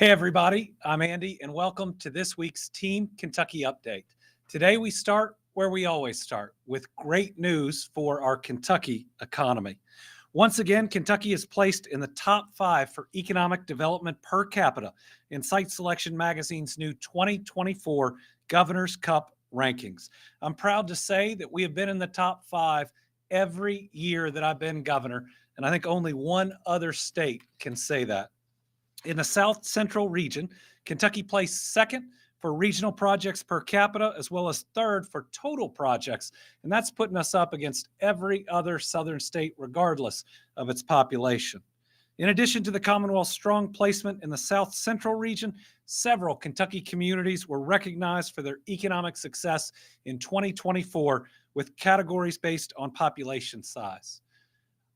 Hey, everybody, I'm Andy, and welcome to this week's Team Kentucky Update. Today, we start where we always start with great news for our Kentucky economy. Once again, Kentucky is placed in the top 5 for economic development per capita in Site Selection Magazine's new 2024 Governor's Cup rankings. I'm proud to say that we have been in the top 5 every year that I've been governor, and I think only one other state can say that. In the South Central region, Kentucky placed second for regional projects per capita, as well as third for total projects. And that's putting us up against every other Southern state, regardless of its population. In addition to the Commonwealth's strong placement in the South Central region, several Kentucky communities were recognized for their economic success in 2024 with categories based on population size.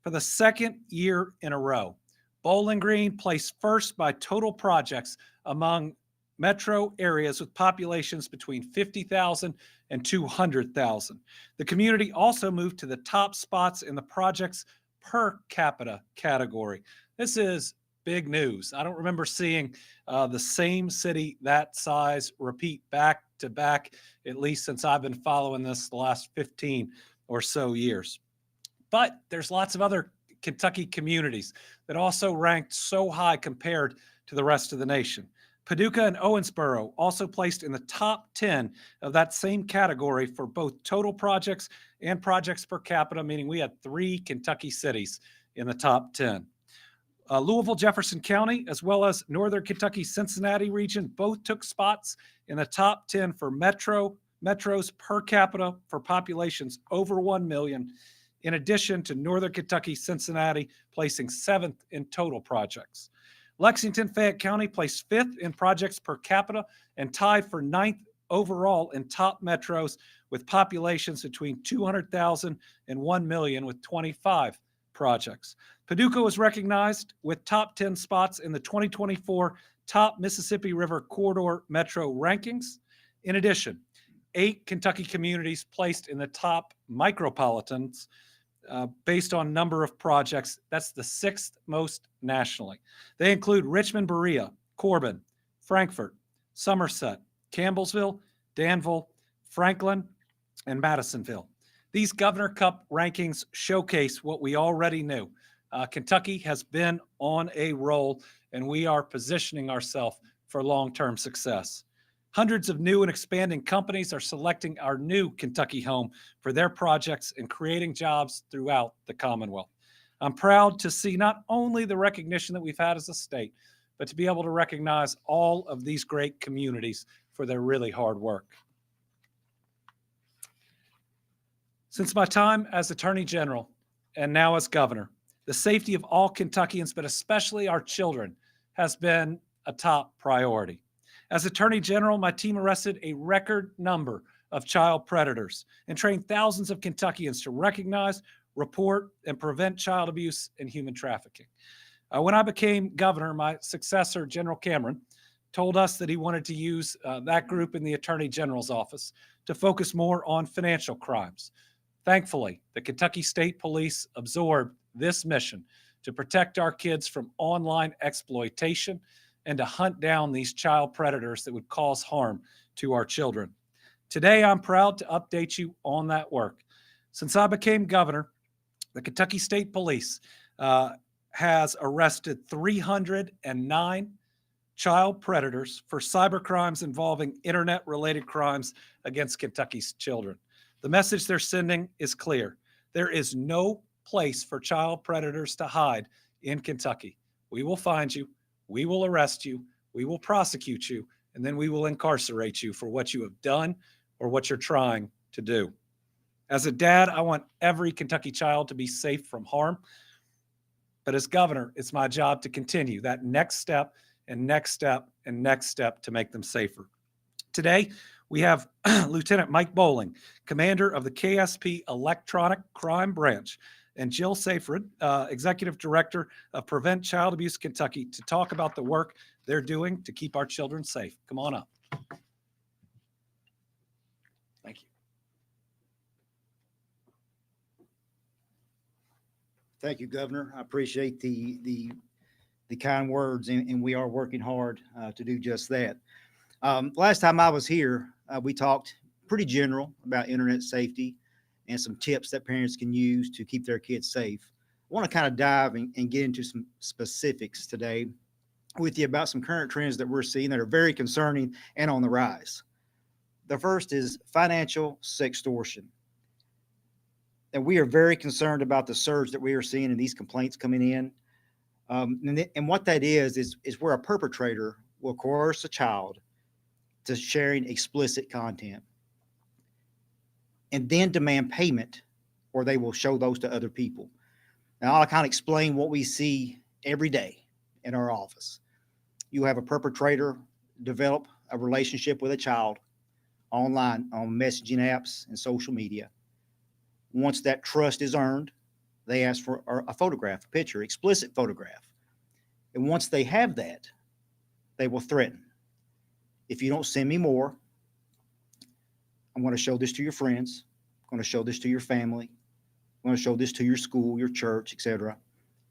For the second year in a row, Bowling Green placed first by total projects among metro areas with populations between 50,000 and 200,000. The community also moved to the top spots in the projects per capita category. This is big news. I don't remember seeing the same city that size repeat back to back, at least since I've been following this the last 15 or so years. But there's lots of other Kentucky communities that also ranked so high compared to the rest of the nation. Paducah and Owensboro also placed in the top 10 of that same category for both total projects and projects per capita, meaning we had 3 Kentucky cities in the top 10. Louisville, Jefferson County, as well as Northern Kentucky, Cincinnati region, both took spots in the top 10 for metros per capita for populations over 1 million, in addition to Northern Kentucky, Cincinnati placing 7th in total projects. Lexington, Fayette County placed 5th in projects per capita and tied for 9th overall in top metros with populations between 200,000 and 1 million with 25 projects. Paducah was recognized with top 10 spots in the 2024 top Mississippi River Corridor Metro rankings. In addition, 8 Kentucky communities placed in the top micropolitans based on number of projects. That's the 6th most nationally. They include Richmond, Berea, Corbin, Frankfort, Somerset, Campbellsville, Danville, Franklin, and Madisonville. These Governor Cup rankings showcase what we already knew. Kentucky has been on a roll, and we are positioning ourselves for long-term success. Hundreds of new and expanding companies are selecting our new Kentucky home for their projects and creating jobs throughout the Commonwealth. I'm proud to see not only the recognition that we've had as a state, but to be able to recognize all of these great communities for their really hard work. Since my time as Attorney General and now as Governor, the safety of all Kentuckians, but especially our children, has been a top priority. As Attorney General, my team arrested a record number of child predators and trained thousands of Kentuckians to recognize, report, and prevent child abuse and human trafficking. When I became governor, my successor, General Cameron, told us that he wanted to use that group in the Attorney General's office to focus more on financial crimes. Thankfully, the Kentucky State Police absorbed this mission to protect our kids from online exploitation and to hunt down these child predators that would cause harm to our children. Today, I'm proud to update you on that work. Since I became governor, the Kentucky State Police has arrested 309 child predators for cyber crimes involving internet-related crimes against Kentucky's children. The message they're sending is clear. There is no place for child predators to hide in Kentucky. We will find you. We will arrest you, we will prosecute you, and then we will incarcerate you for what you have done or what you're trying to do. As a dad, I want every Kentucky child to be safe from harm. But as governor, it's my job to continue that next step and next step and next step to make them safer. Today, we have Lieutenant Mike Bowling, commander of the KSP Electronic Crime Branch, and Jill Seyfried, Executive Director of Prevent Child Abuse Kentucky, to talk about the work they're doing to keep our children safe. Come on up. Thank you. Thank you, Governor. I appreciate the the kind words, and we are working hard to do just that. Last time I was here, we talked pretty general about internet safety and some tips that parents can use to keep their kids safe. I want to kind of dive and get into some specifics today with you about some current trends that we're seeing that are very concerning and on the rise. The first is financial sextortion. And we are very concerned about the surge that we are seeing in these complaints coming in. And what that is where a perpetrator will coerce a child to sharing explicit content and then demand payment, or they will show those to other people. Now, I'll kind of explain what we see every day in our office. You have a perpetrator develop a relationship with a child online on messaging apps and social media. Once that trust is earned, they ask for a photograph, a picture, explicit photograph. And once they have that, they will threaten. If you don't send me more, I'm going to show this to your friends. I'm going to show this to your family. I'm going to show this to your school, your church, etc.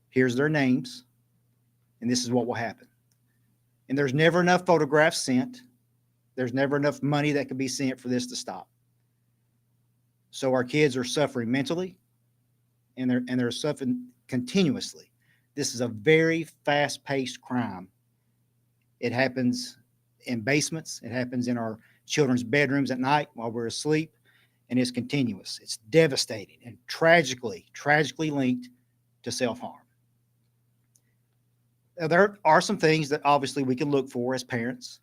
Here's their names, and this is what will happen. And there's never enough photographs sent. There's never enough money that can be sent for this to stop. So our kids are suffering mentally, and they're suffering continuously. This is a very fast-paced crime. It happens in basements. It happens in our children's bedrooms at night while we're asleep, and it's continuous. It's devastating and tragically linked to self-harm. Now, there are some things that obviously we can look for as parents.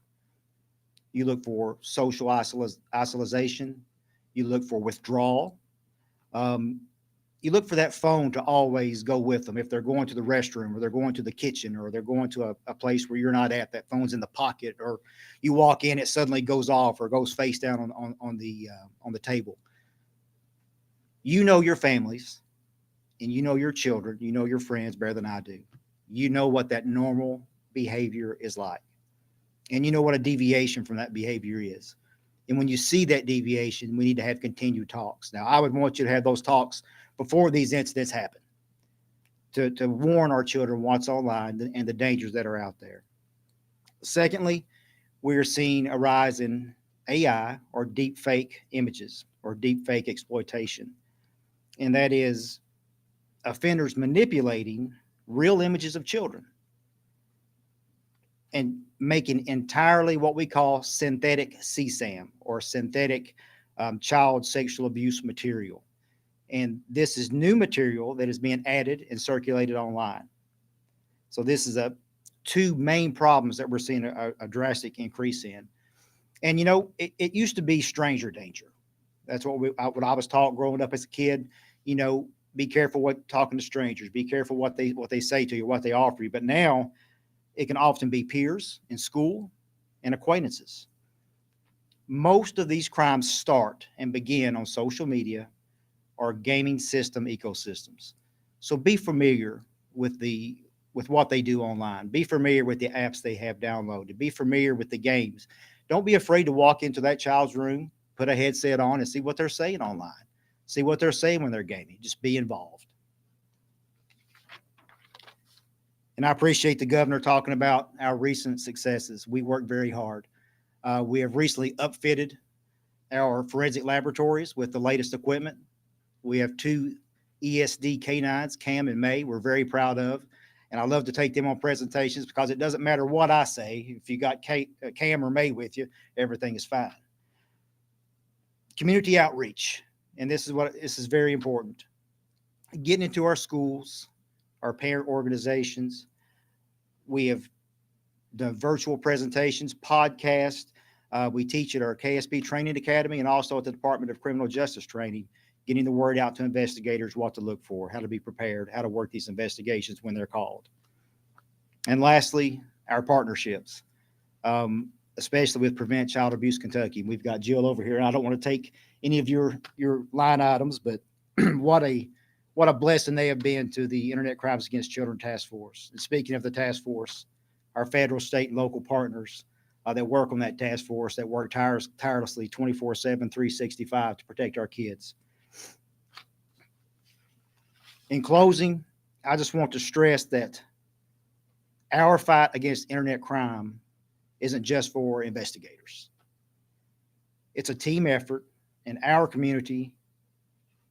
You look for social isolation. You look for withdrawal. Um, you look for that phone to always go with them. If they're going to the restroom or they're going to the kitchen or they're going to a place where you're not at, that phone's in the pocket, or you walk in, it suddenly goes off or goes face down on the table. You know your families, and you know your children, you know your friends better than I do. You know what that normal behavior is like, and you know what a deviation from that behavior is. And when you see that deviation, we need to have continued talks. Now, I would want you to have those talks before these incidents happen to warn our children what's online and the dangers that are out there. Secondly, we're seeing a rise in AI, or deep fake images, or deep fake exploitation. And that is offenders manipulating real images of children and making entirely what we call synthetic CSAM, or synthetic child sexual abuse material. And this is new material that is being added and circulated online. So this is two main problems that we're seeing a drastic increase in. And it used to be stranger danger. That's what I was taught growing up as a kid. Be careful what talking to strangers. Be careful what they say to you, what they offer you. But now it can often be peers in school and acquaintances. Most of these crimes start and begin on social media or gaming system ecosystems. So be familiar with what they do online. Be familiar with the apps they have downloaded. Be familiar with the games. Don't be afraid to walk into that child's room, put a headset on, and see what they're saying online. See what they're saying when they're gaming. Just be involved. And I appreciate the governor talking about our recent successes. We worked very hard. We have recently upfitted our forensic laboratories with the latest equipment. We have two ESD canines, Cam and May, we're very proud of. And I love to take them on presentations because it doesn't matter what I say. If you got Cam or May with you, everything is fine. Community outreach. And this is very important. Getting into our schools, our parent organizations. We have done virtual presentations, podcasts. We teach at our KSB Training Academy and also at the Department of Criminal Justice Training, getting the word out to investigators what to look for, how to be prepared, how to work these investigations when they're called. And lastly, our partnerships, especially with Prevent Child Abuse Kentucky. We've got Jill over here, and I don't want to take any of your line items, but what a blessing they have been to the Internet Crimes Against Children Task Force. And speaking of the task force, our federal, state, and local partners that work on that task force, that work tirelessly 24/7, 365 to protect our kids. In closing, I just want to stress that Our fight against internet crime isn't just for investigators. It's a team effort, and our community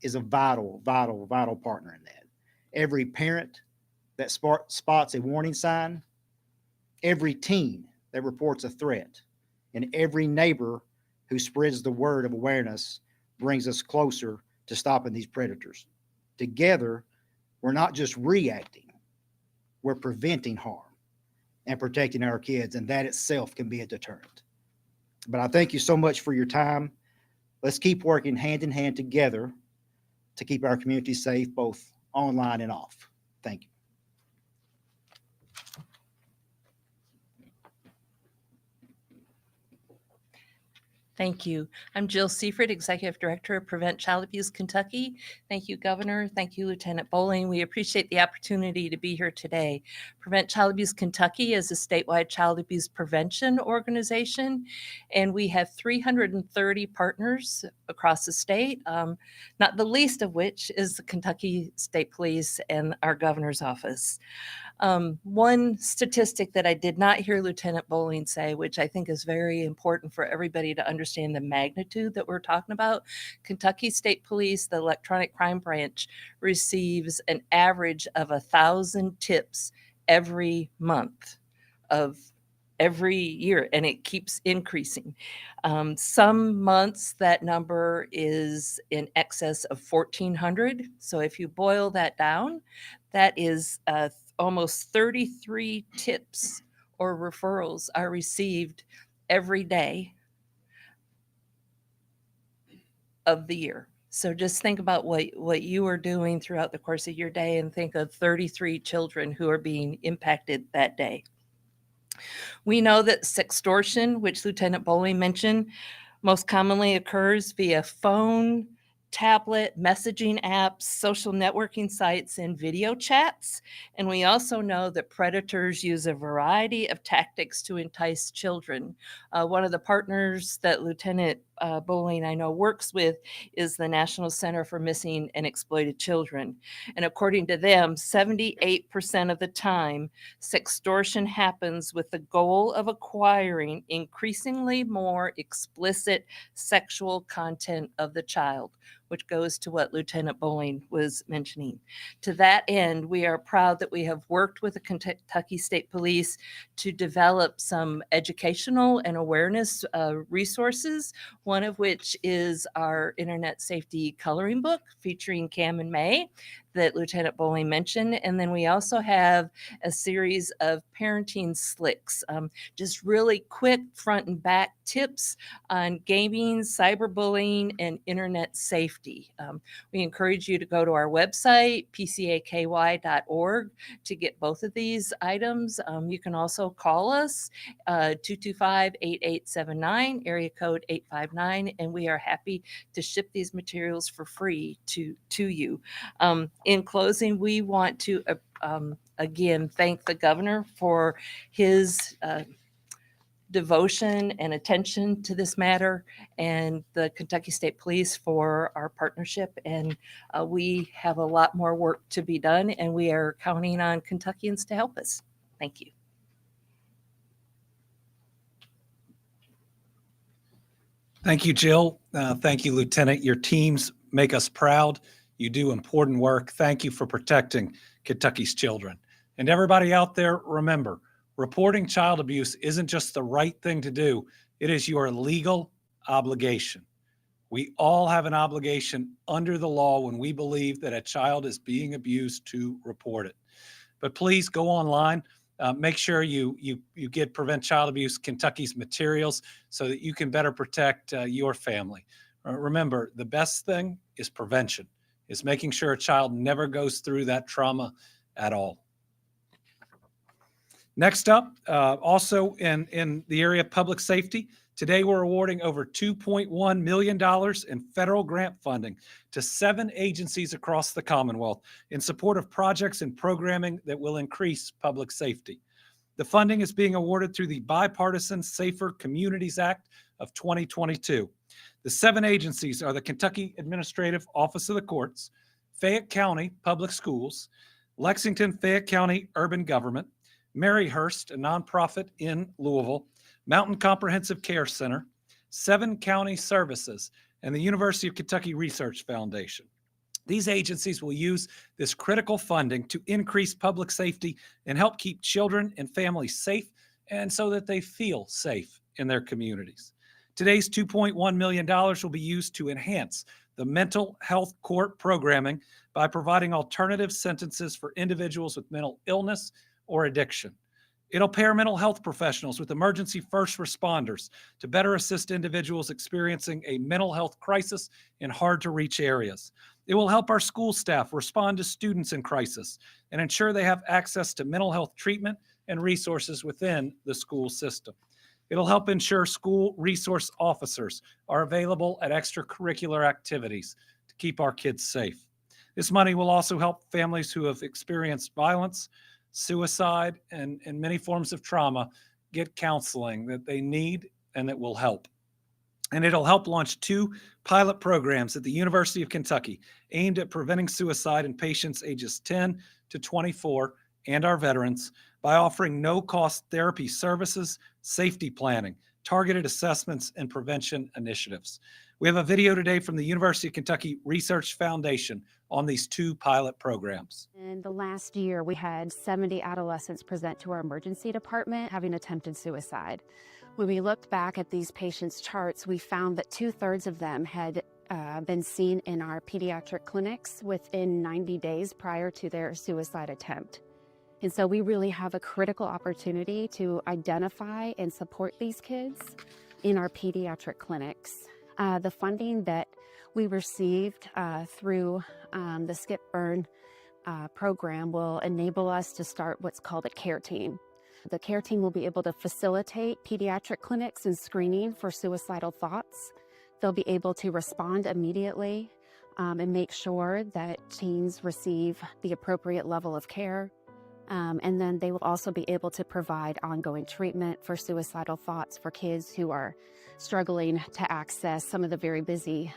is a vital partner in that. Every parent that spots a warning sign, every teen that reports a threat, and every neighbor who spreads the word of awareness brings us closer to stopping these predators. Together, we're not just reacting, we're preventing harm and protecting our kids, and that itself can be a deterrent. But I thank you so much for your time. Let's keep working hand in hand together to keep our community safe, both online and off. Thank you. Thank you. I'm Jill Seifert, Executive Director of Prevent Child Abuse Kentucky. Thank you, Governor. Thank you, Lieutenant Bowling. We appreciate the opportunity to be here today. Prevent Child Abuse Kentucky is a statewide child abuse prevention organization, and we have 330 partners across the state, not the least of which is the Kentucky State Police and our Governor's Office. One statistic that I did not hear Lieutenant Bowling say, which I think is very important for everybody to understand the magnitude that we're talking about, Kentucky State Police, the Electronic Crime Branch, receives an average of 1,000 tips every month of every year, and it keeps increasing. Some months that number is in excess of 1,400. So if you boil that down, that is almost 33 tips or referrals are received every day of the year. So just think about what you are doing throughout the course of your day and think of 33 children who are being impacted that day. We know that sextortion, which Lieutenant Bowling mentioned, most commonly occurs via phone, tablet, messaging apps, social networking sites, and video chats. And we also know that predators use a variety of tactics to entice children. One of the partners that Lieutenant Bowling I know works with is the National Center for Missing and Exploited Children. And according to them, 78% of the time, sextortion happens with the goal of acquiring increasingly more explicit sexual content of the child, which goes to what Lieutenant Bowling was mentioning. To that end, we are proud that we have worked with the Kentucky State Police to develop some educational and awareness resources, one of which is our Internet Safety Coloring Book featuring Cam and May that Lieutenant Bowling mentioned. And then we also have a series of parenting slicks, just really quick front and back tips on gaming, cyberbullying, and internet safety. We encourage you to go to our website, pcaky.org, to get both of these items. You can also call us, 225-8879, area code 859, and we are happy to ship these materials for free to you. In closing, we want to again thank the governor for his devotion and attention to this matter, and the Kentucky State Police for our partnership. And we have a lot more work to be done, and we are counting on Kentuckians to help us. Thank you. Thank you, Jill. Thank you, Lieutenant. Your teams make us proud. You do important work. Thank you for protecting Kentucky's children. And everybody out there, remember, reporting child abuse isn't just the right thing to do. It is your legal obligation. We all have an obligation under the law when we believe that a child is being abused to report it. But please go online. Make sure you get Prevent Child Abuse Kentucky's materials so that you can better protect your family. Remember, the best thing is prevention, is making sure a child never goes through that trauma at all. Next up, also in the area of public safety, today we're awarding over $2.1 million in federal grant funding to 7 agencies across the Commonwealth in support of projects and programming that will increase public safety. The funding is being awarded through the Bipartisan Safer Communities Act of 2022. The 7 agencies are the Kentucky Administrative Office of the Courts, Fayette County Public Schools, Lexington-Fayette County Urban Government, Maryhurst, a nonprofit in Louisville, Mountain Comprehensive Care Center, 7 County Services, and the University of Kentucky Research Foundation. These agencies will use this critical funding to increase public safety and help keep children and families safe, and so that they feel safe in their communities. Today's $2.1 million will be used to enhance the mental health court programming by providing alternative sentences for individuals with mental illness or addiction. It'll pair mental health professionals with emergency first responders to better assist individuals experiencing a mental health crisis in hard-to-reach areas. It will help our school staff respond to students in crisis and ensure they have access to mental health treatment and resources within the school system. It'll help ensure school resource officers are available at extracurricular activities to keep our kids safe. This money will also help families who have experienced violence, suicide, and many forms of trauma get counseling that they need and that will help. And it'll help launch 2 pilot programs at the University of Kentucky aimed at preventing suicide in patients ages 10 to 24 and our veterans by offering no-cost therapy services, safety planning, targeted assessments, and prevention initiatives. We have a video today from the University of Kentucky Research Foundation on these 2 pilot programs. In the last year, we had 70 adolescents present to our emergency department having attempted suicide. When we looked back at these patients' charts, we found that 2/3 of them had been seen in our pediatric clinics within 90 days prior to their suicide attempt. And so we really have a critical opportunity to identify and support these kids in our pediatric clinics. The funding that we received through the Skip Burn program will enable us to start what's called a care team. The care team will be able to facilitate pediatric clinics and screening for suicidal thoughts. They'll be able to respond immediately and make sure that teens receive the appropriate level of care. And then they will also be able to provide ongoing treatment for suicidal thoughts for kids who are struggling to access some of the very busy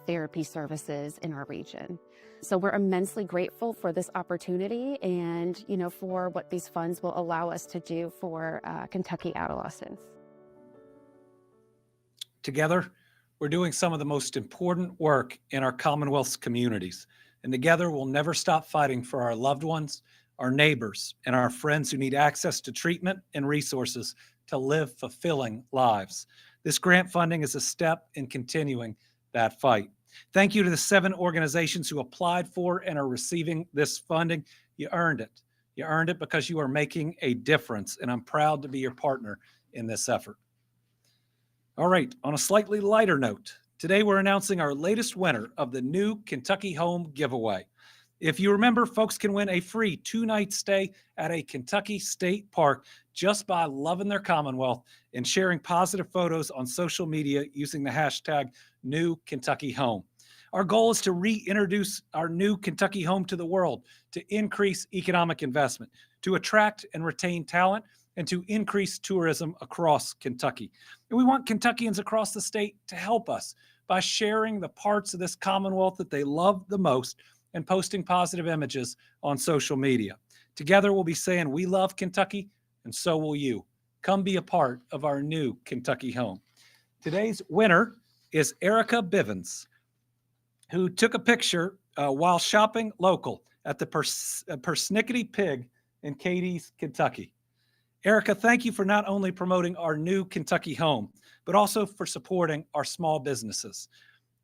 therapy services in our region. So we're immensely grateful for this opportunity and, for what these funds will allow us to do for Kentucky adolescents. Together, we're doing some of the most important work in our Commonwealth's communities. And together, we'll never stop fighting for our loved ones, our neighbors, and our friends who need access to treatment and resources to live fulfilling lives. This grant funding is a step in continuing that fight. Thank you to the 7 organizations who applied for and are receiving this funding. You earned it. You earned it because you are making a difference, and I'm proud to be your partner in this effort. All right, on a slightly lighter note, today we're announcing our latest winner of the new Kentucky Home giveaway. If you remember, folks can win a free 2-night stay at a Kentucky state park just by loving their Commonwealth and sharing positive photos on social media using the hashtag #NewKentuckyHome. Our goal is to reintroduce our new Kentucky home to the world, to increase economic investment, to attract and retain talent, and to increase tourism across Kentucky. And we want Kentuckians across the state to help us by sharing the parts of this Commonwealth that they love the most and posting positive images on social media. Together, we'll be saying, we love Kentucky, and so will you. Come be a part of our new Kentucky home. Today's winner is Erica Bivens, who took a picture while shopping local at the Persnickety Pig in Cadiz, Kentucky. Erica, thank you for not only promoting our new Kentucky home, but also for supporting our small businesses.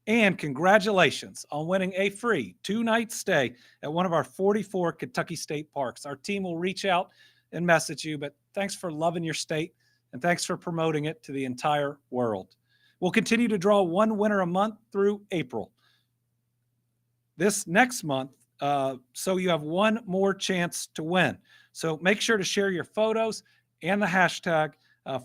And congratulations on winning a free 2-night stay at one of our 44 Kentucky state parks. Our team will reach out and message you, but thanks for loving your state and thanks for promoting it to the entire world. We'll continue to draw one winner a month through April. This next month, so you have one more chance to win. So make sure to share your photos and the hashtag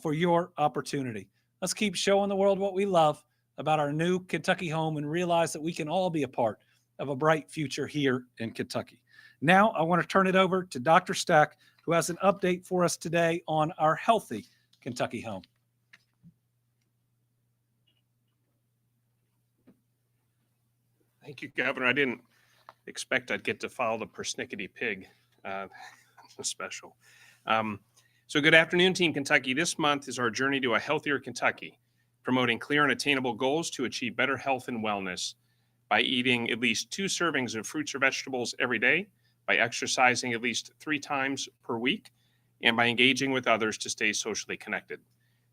for your opportunity. Let's keep showing the world what we love about our new Kentucky home and realize that we can all be a part of a bright future here in Kentucky. Now, I want to turn it over to Dr. Stack, who has an update for us today on our healthy Kentucky home. Thank you, Governor. I didn't expect I'd get to follow the Persnickety Pig. Special. So good afternoon, Team Kentucky. This month is our journey to a healthier Kentucky, promoting clear and attainable goals to achieve better health and wellness by eating at least 2 servings of fruits or vegetables every day, by exercising at least 3 times per week, and by engaging with others to stay socially connected.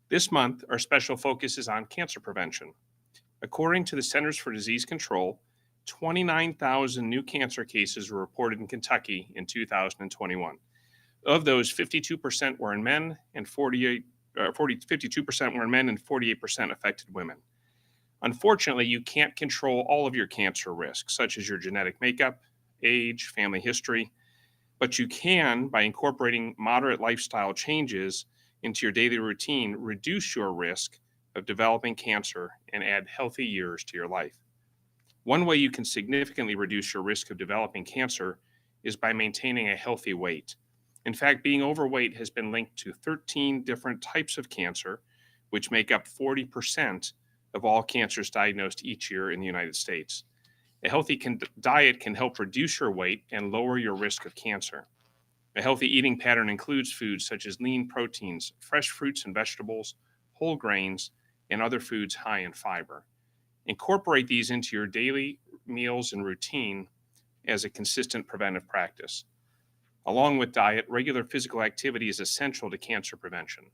This month, our special focus is on cancer prevention. According to the Centers for Disease Control, 29,000 new cancer cases were reported in Kentucky in 2021. Of those, 52% were in men, and 52% were in men, and 48% affected women. Unfortunately, you can't control all of your cancer risks, such as your genetic makeup, age, family history, but you can, by incorporating moderate lifestyle changes into your daily routine, reduce your risk of developing cancer and add healthy years to your life. One way you can significantly reduce your risk of developing cancer is by maintaining a healthy weight. In fact, being overweight has been linked to 13 different types of cancer, which make up 40% of all cancers diagnosed each year in the United States. A healthy diet can help reduce your weight and lower your risk of cancer. A healthy eating pattern includes foods such as lean proteins, fresh fruits and vegetables, whole grains, and other foods high in fiber. Incorporate these into your daily meals and routine as a consistent preventive practice. Along with diet, regular physical activity is essential to cancer prevention.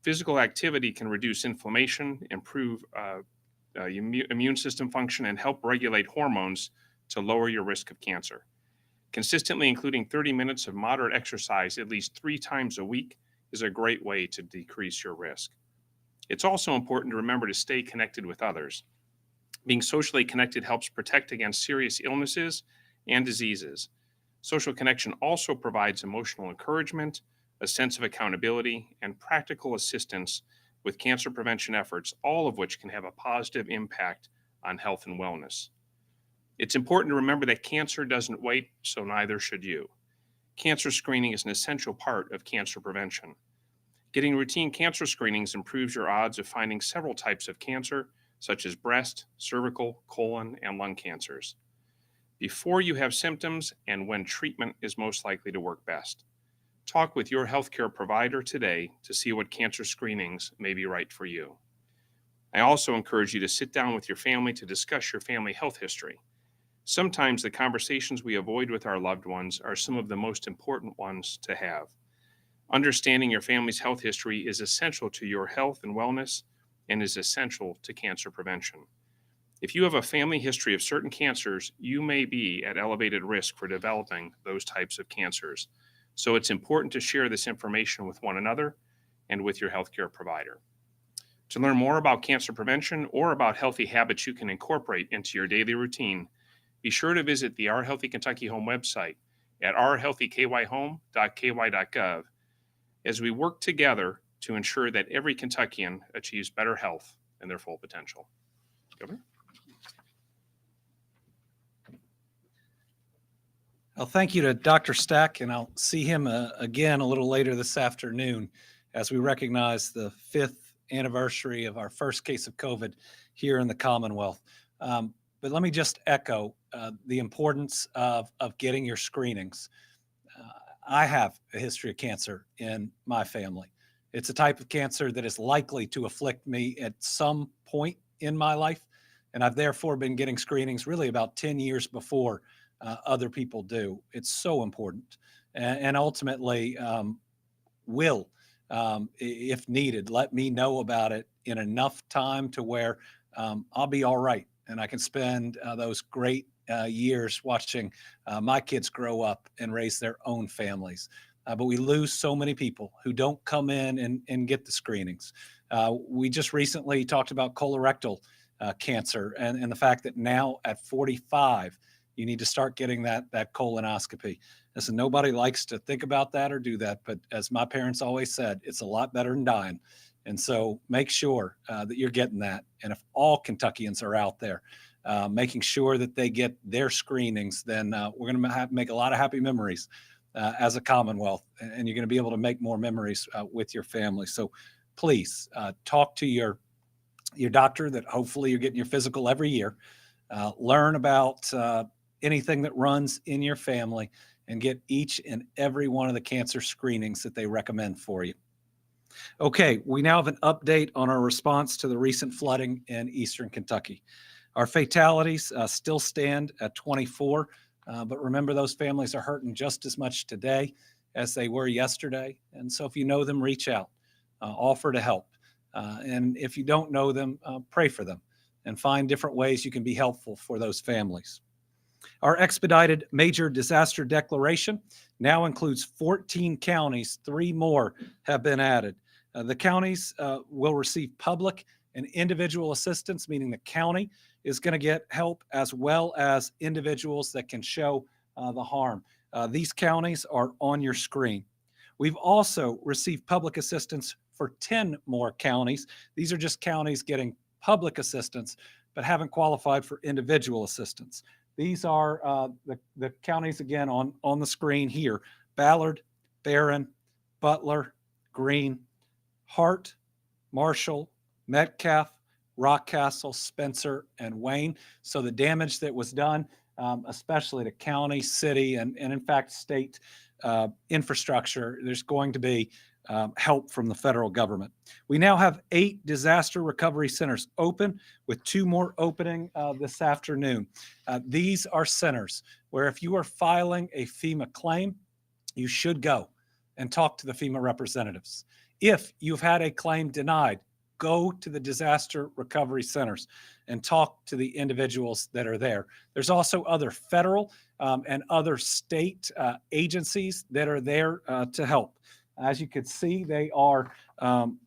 Physical activity can reduce inflammation, improve immune system function, and help regulate hormones to lower your risk of cancer. Consistently including 30 minutes of moderate exercise at least 3 times a week is a great way to decrease your risk. It's also important to remember to stay connected with others. Being socially connected helps protect against serious illnesses and diseases. Social connection also provides emotional encouragement, a sense of accountability, and practical assistance with cancer prevention efforts, all of which can have a positive impact on health and wellness. It's important to remember that cancer doesn't wait, so neither should you. Cancer screening is an essential part of cancer prevention. Getting routine cancer screenings improves your odds of finding several types of cancer, such as breast, cervical, colon, and lung cancers, before you have symptoms and when treatment is most likely to work best. Talk with your healthcare provider today to see what cancer screenings may be right for you. I also encourage you to sit down with your family to discuss your family health history. Sometimes the conversations we avoid with our loved ones are some of the most important ones to have. Understanding your family's health history is essential to your health and wellness and is essential to cancer prevention. If you have a family history of certain cancers, you may be at elevated risk for developing those types of cancers. So it's important to share this information with one another and with your healthcare provider. To learn more about cancer prevention or about healthy habits you can incorporate into your daily routine, be sure to visit the Our Healthy Kentucky Home website at ourhealthykyhome.ky.gov as we work together to ensure that every Kentuckian achieves better health and their full potential. Governor? Well, thank you to Dr. Stack, and I'll see him again a little later this afternoon as we recognize the 5th anniversary of our first case of COVID here in the Commonwealth. But let me just echo the importance of getting your screenings. I have a history of cancer in my family. It's a type of cancer that is likely to afflict me at some point in my life, and I've therefore been getting screenings really about 10 years before other people do. It's so important, and ultimately will, if needed, let me know about it in enough time to where I'll be all right, and I can spend those great years watching my kids grow up and raise their own families. But we lose so many people who don't come in and get the screenings. We just recently talked about colorectal cancer and the fact that now at 45, you need to start getting that colonoscopy. Listen, nobody likes to think about that or do that, but as my parents always said, it's a lot better than dying. And so make sure that you're getting that. And if all Kentuckians are out there making sure that they get their screenings, then we're going to make a lot of happy memories as a Commonwealth, and you're going to be able to make more memories with your family. So please talk to your doctor that hopefully you're getting your physical every year. Learn about anything that runs in your family, and get each and every one of the cancer screenings that they recommend for you. Okay, we now have an update on our response to the recent flooding in Eastern Kentucky. Our fatalities still stand at 24, but remember, those families are hurting just as much today as they were yesterday. And so if you know them, reach out, offer to help. And if you don't know them, pray for them and find different ways you can be helpful for those families. Our expedited major disaster declaration now includes 14 counties. 3 more have been added. The counties will receive public and individual assistance, meaning the county is going to get help as well as individuals that can show the harm. These counties are on your screen. We've also received public assistance for 10 more counties. These are just counties getting public assistance, but haven't qualified for individual assistance. These are the counties, again, on the screen here: Ballard, Barron, Butler, Greene, Hart, Marshall, Metcalf, Rockcastle, Spencer, and Wayne. So the damage that was done, especially to county, city, and in fact, state infrastructure, there's going to be help from the federal government. We now have 8 disaster recovery centers open, with 2 more opening this afternoon. These are centers where if you are filing a FEMA claim, you should go and talk to the FEMA representatives. If you've had a claim denied, go to the disaster recovery centers and talk to the individuals that are there. There's also other federal and other state agencies that are there to help. As you can see, they are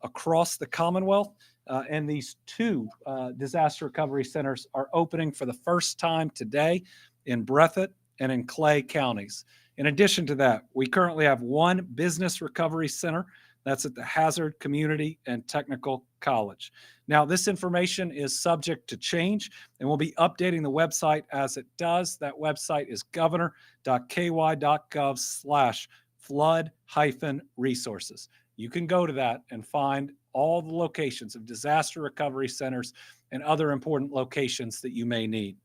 across the Commonwealth, and these 2 disaster recovery centers are opening for the first time today in Breathitt and in Clay counties. In addition to that, we currently have 1 business recovery center that's at the Hazard Community and Technical College. Now, this information is subject to change, and we'll be updating the website as it does. That website is governor.ky.gov/flood-resources. You can go to that and find all the locations of disaster recovery centers and other important locations that you may need.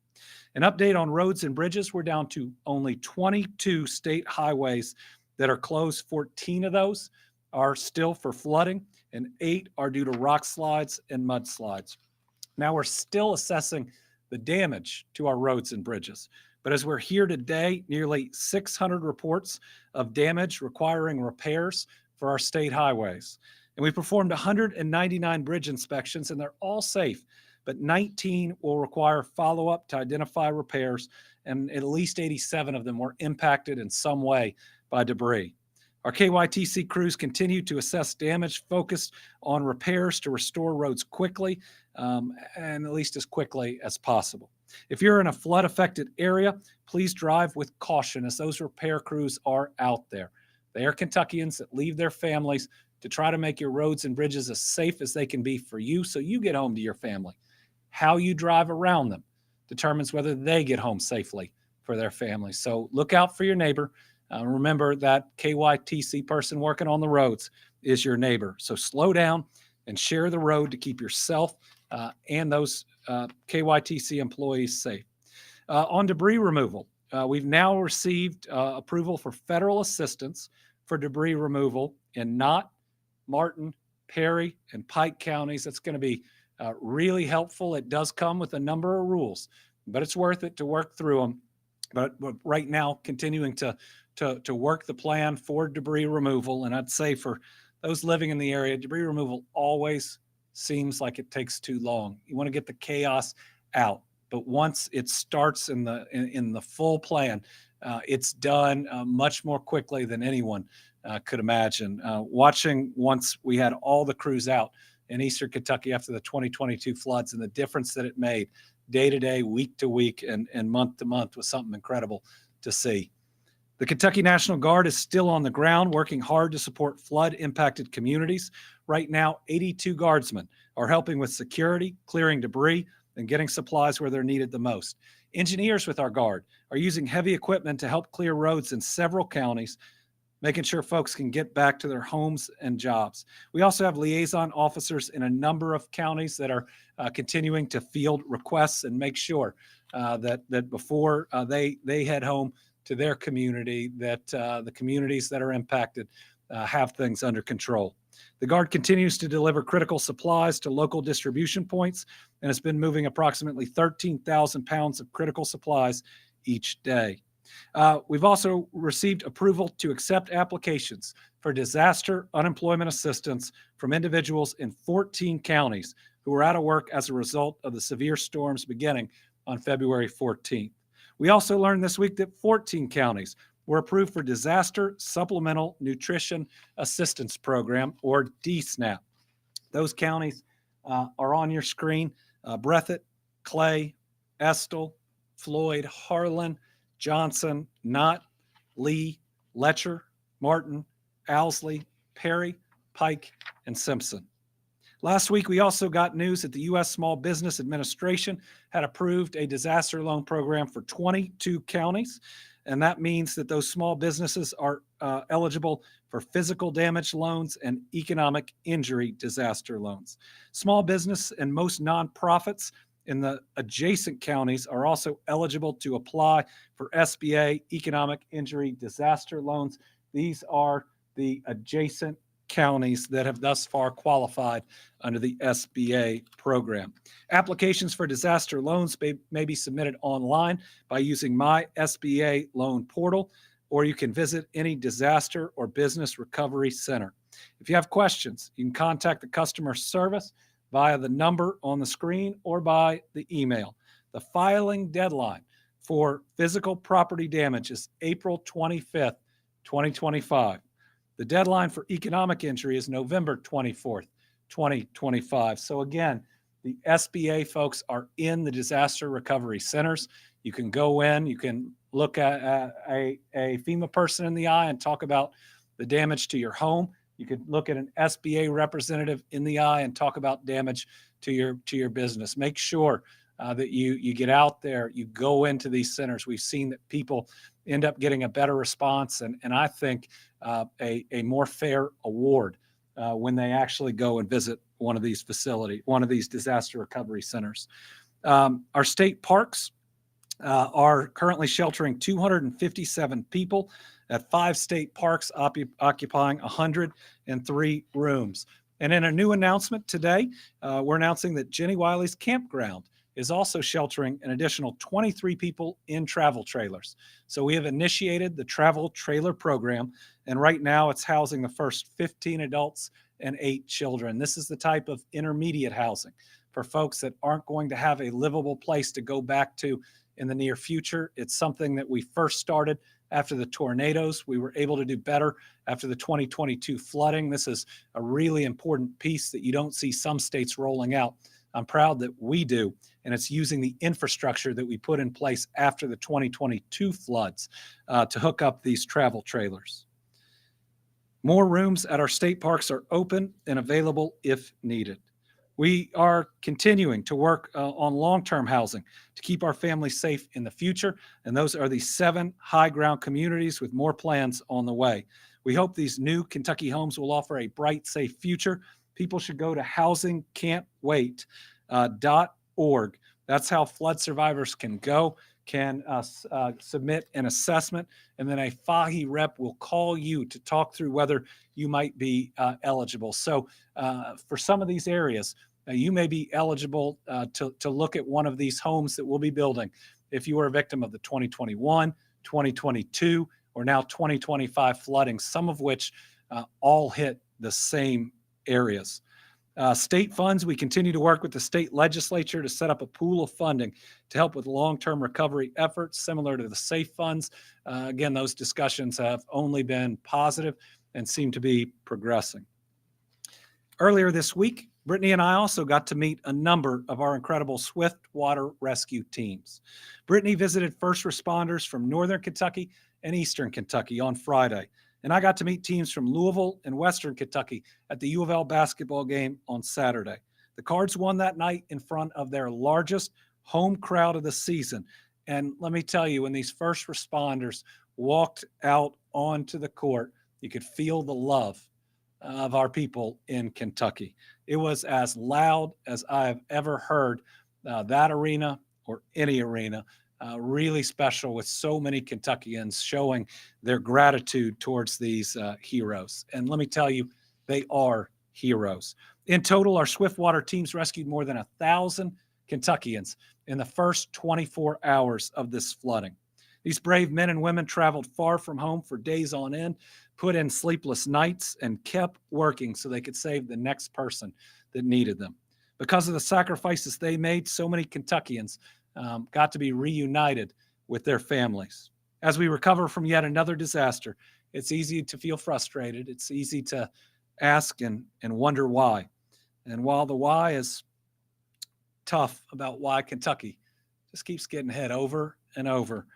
An update on roads and bridges: we're down to only 22 state highways that are closed. 14 of those are still for flooding, and 8 are due to rock slides and mudslides. Now, we're still assessing the damage to our roads and bridges, but as we're here today, nearly 600 reports of damage requiring repairs for our state highways. And we performed 199 bridge inspections, and they're all safe, but 19 will require follow-up to identify repairs, and at least 87 of them were impacted in some way by debris. Our KYTC crews continue to assess damage, focused on repairs to restore roads quickly, and at least as quickly as possible. If you're in a flood-affected area, please drive with caution, as those repair crews are out there. They are Kentuckians that leave their families to try to make your roads and bridges as safe as they can be for you, so you get home to your family. How you drive around them determines whether they get home safely for their family. So look out for your neighbor. Remember that KYTC person working on the roads is your neighbor. So slow down and share the road to keep yourself and those KYTC employees safe. On debris removal, we've now received approval for federal assistance for debris removal in Knott, Martin, Perry, and Pike counties. That's going to be really helpful. It does come with a number of rules, but it's worth it to work through them. But right now, continuing to work the plan for debris removal. And I'd say for those living in the area, debris removal always seems like it takes too long. You want to get the chaos out, but once it starts in the full plan, it's done much more quickly than anyone could imagine. Watching once we had all the crews out in Eastern Kentucky after the 2022 floods, and the difference that it made day to day, week to week, and month to month was something incredible to see. The Kentucky National Guard is still on the ground, working hard to support flood-impacted communities. Right now, 82 guardsmen are helping with security, clearing debris, and getting supplies where they're needed the most. Engineers with our Guard are using heavy equipment to help clear roads in several counties, making sure folks can get back to their homes and jobs. We also have liaison officers in a number of counties that are continuing to field requests and make sure that before they head home to their community, that the communities that are impacted have things under control. The Guard continues to deliver critical supplies to local distribution points and has been moving approximately 13,000 pounds of critical supplies each day. We've also received approval to accept applications for disaster unemployment assistance from individuals in 14 counties who are out of work as a result of the severe storms beginning on February 14th. We also learned this week that 14 counties were approved for Disaster Supplemental Nutrition Assistance Program, or DSNAP. Those counties are on your screen: Breathitt, Clay, Estill, Floyd, Harlan, Johnson, Knott, Lee, Letcher, Martin, Owsley, Perry, Pike, and Simpson. Last week, we also got news that the U.S. Small Business Administration had approved a disaster loan program for 22 counties. And that means that those small businesses are eligible for physical damage loans and economic injury disaster loans. Small business and most nonprofits in the adjacent counties are also eligible to apply for SBA economic injury disaster loans. These are the adjacent counties that have thus far qualified under the SBA program. Applications for disaster loans may be submitted online by using My SBA Loan Portal, or you can visit any disaster or business recovery center. If you have questions, you can contact the customer service via the number on the screen or by the email. The filing deadline for physical property damage is April 25th, 2025. The deadline for economic injury is November 24th, 2025. So again, the SBA folks are in the disaster recovery centers. You can go in, you can look at a FEMA person in the eye and talk about the damage to your home. You could look at an SBA representative in the eye and talk about damage to your business. Make sure that you get out there, you go into these centers. We've seen that people end up getting a better response, and I think a more fair award when they actually go and visit one of these disaster recovery centers. Our state parks are currently sheltering 257 people at 5 state parks, occupying 103 rooms. And in a new announcement today, we're announcing that Jenny Wiley's Campground is also sheltering an additional 23 people in travel trailers. So we have initiated the travel trailer program, and right now it's housing the first 15 adults and 8 children. This is the type of intermediate housing for folks that aren't going to have a livable place to go back to in the near future. It's something that we first started after the tornadoes. We were able to do better after the 2022 flooding. This is a really important piece that you don't see some states rolling out. I'm proud that we do, and it's using the infrastructure that we put in place after the 2022 floods to hook up these travel trailers. More rooms at our state parks are open and available if needed. We are continuing to work on long-term housing to keep our families safe in the future, and those are the 7 high-ground communities with more plans on the way. We hope these new Kentucky homes will offer a bright, safe future. People should go to housingcan'twait.org. That's how flood survivors can submit an assessment, and then a FAHI rep will call you to talk through whether you might be eligible. So for some of these areas, you may be eligible to look at one of these homes that we'll be building if you were a victim of the 2021, 2022, or now 2025 flooding, some of which all hit the same areas. State funds, we continue to work with the state legislature to set up a pool of funding to help with long-term recovery efforts similar to the SAFE funds. Again, those discussions have only been positive and seem to be progressing. Earlier this week, Brittany and I also got to meet a number of our incredible swift water rescue teams. Brittany visited first responders from Northern Kentucky and Eastern Kentucky on Friday, and I got to meet teams from Louisville and Western Kentucky at the U of L basketball game on Saturday. The Cards won that night in front of their largest home crowd of the season. And let me tell you, when these first responders walked out onto the court, you could feel the love of our people in Kentucky. It was as loud as I have ever heard that arena or any arena really special with so many Kentuckians showing their gratitude towards these heroes. And let me tell you, they are heroes. In total, our Swiftwater teams rescued more than 1,000 Kentuckians in the first 24 hours of this flooding. These brave men and women traveled far from home for days on end, put in sleepless nights, and kept working so they could save the next person that needed them. Because of the sacrifices they made, so many Kentuckians got to be reunited with their families. As we recover from yet another disaster, it's easy to feel frustrated. It's easy to ask and wonder why. And while the why is tough about why Kentucky just keeps getting hit over and over,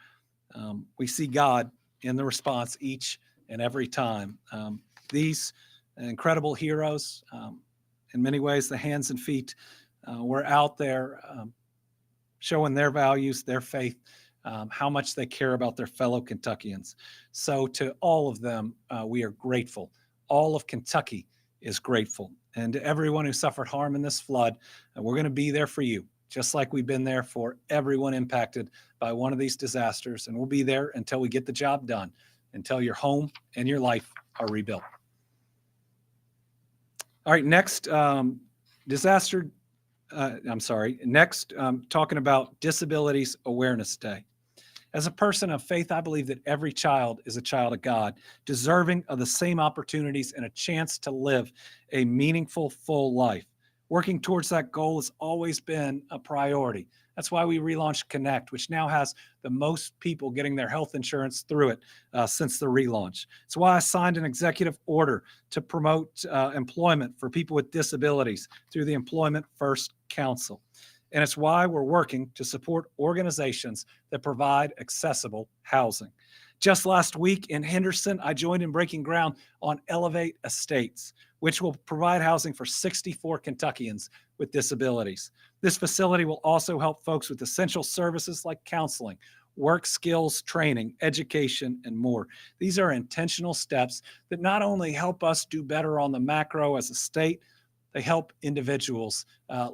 we see God in the response each and every time. These incredible heroes, in many ways, the hands and feet, were out there showing their values, their faith, how much they care about their fellow Kentuckians. So to all of them, we are grateful. All of Kentucky is grateful. And to everyone who suffered harm in this flood, we're going to be there for you, just like we've been there for everyone impacted by one of these disasters. And we'll be there until we get the job done, until your home and your life are rebuilt. All right, next, talking about Disabilities Awareness Day. As a person of faith, I believe that every child is a child of God, deserving of the same opportunities and a chance to live a meaningful, full life. Working towards that goal has always been a priority. That's why we relaunched Connect, which now has the most people getting their health insurance through it since the relaunch. It's why I signed an executive order to promote employment for people with disabilities through the Employment First Council. And it's why we're working to support organizations that provide accessible housing. Just last week in Henderson, I joined in breaking ground on Elevate Estates, which will provide housing for 64 Kentuckians with disabilities. This facility will also help folks with essential services like counseling, work skills training, education, and more. These are intentional steps that not only help us do better on the macro as a state, they help individuals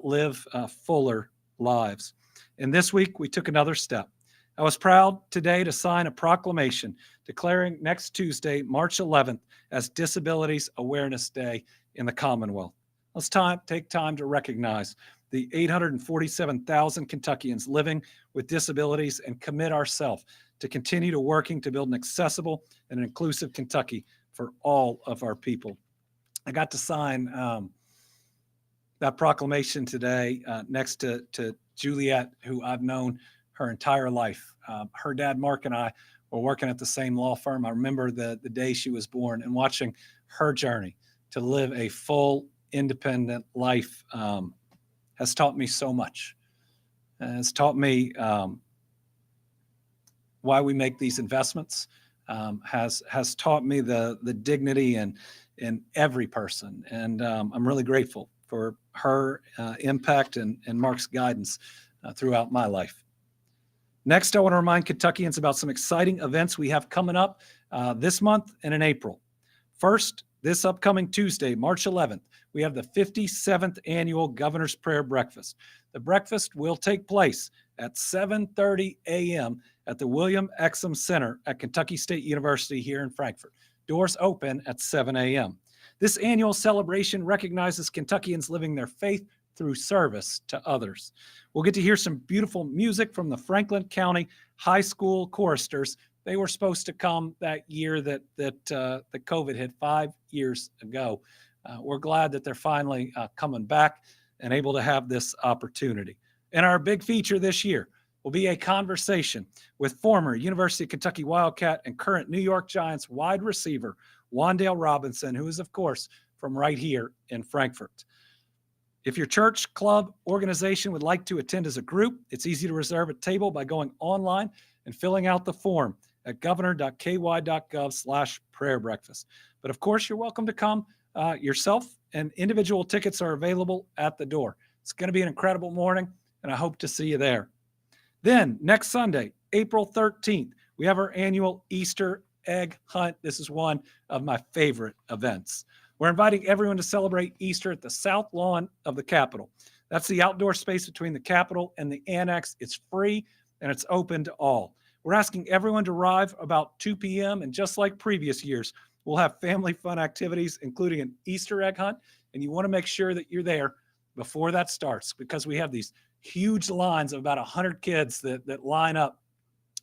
live fuller lives. And this week, we took another step. I was proud today to sign a proclamation declaring next Tuesday, March 11th, as Disabilities Awareness Day in the Commonwealth. Let's take time to recognize the 847,000 Kentuckians living with disabilities and commit ourselves to continue to working to build an accessible and inclusive Kentucky for all of our people. I got to sign that proclamation today next to Juliet, who I've known her entire life. Her dad, Mark, and I were working at the same law firm. I remember the day she was born, and watching her journey to live a full, independent life has taught me so much. It's taught me why we make these investments, has taught me the dignity in every person. And I'm really grateful for her impact and Mark's guidance throughout my life. Next, I want to remind Kentuckians about some exciting events we have coming up this month and in April. First, this upcoming Tuesday, March 11th, we have the 57th Annual Governor's Prayer Breakfast. The breakfast will take place at 7:30 a.m. at the William Exum Center at Kentucky State University here in Frankfort. Doors open at 7 a.m. This annual celebration recognizes Kentuckians living their faith through service to others. We'll get to hear some beautiful music from the Franklin County High School choristers. They were supposed to come that year that COVID hit 5 years ago. We're glad that they're finally coming back and able to have this opportunity. And our big feature this year will be a conversation with former University of Kentucky Wildcat and current New York Giants wide receiver Wandale Robinson, who is, of course, from right here in Frankfort. If your church, club, organization would like to attend as a group, it's easy to reserve a table by going online and filling out the form at governor.ky.gov/prayer breakfast. But of course, you're welcome to come yourself, and individual tickets are available at the door. It's going to be an incredible morning, and I hope to see you there. Then next Sunday, April 13th, we have our annual Easter egg hunt. This is one of my favorite events. We're inviting everyone to celebrate Easter at the South Lawn of the Capitol. That's the outdoor space between the Capitol and the Annex. It's free. and it's open to all. We're asking everyone to arrive about 2 p.m. And just like previous years, we'll have family fun activities, including an Easter egg hunt. And you want to make sure that you're there before that starts, because we have these huge lines of about 100 kids that line up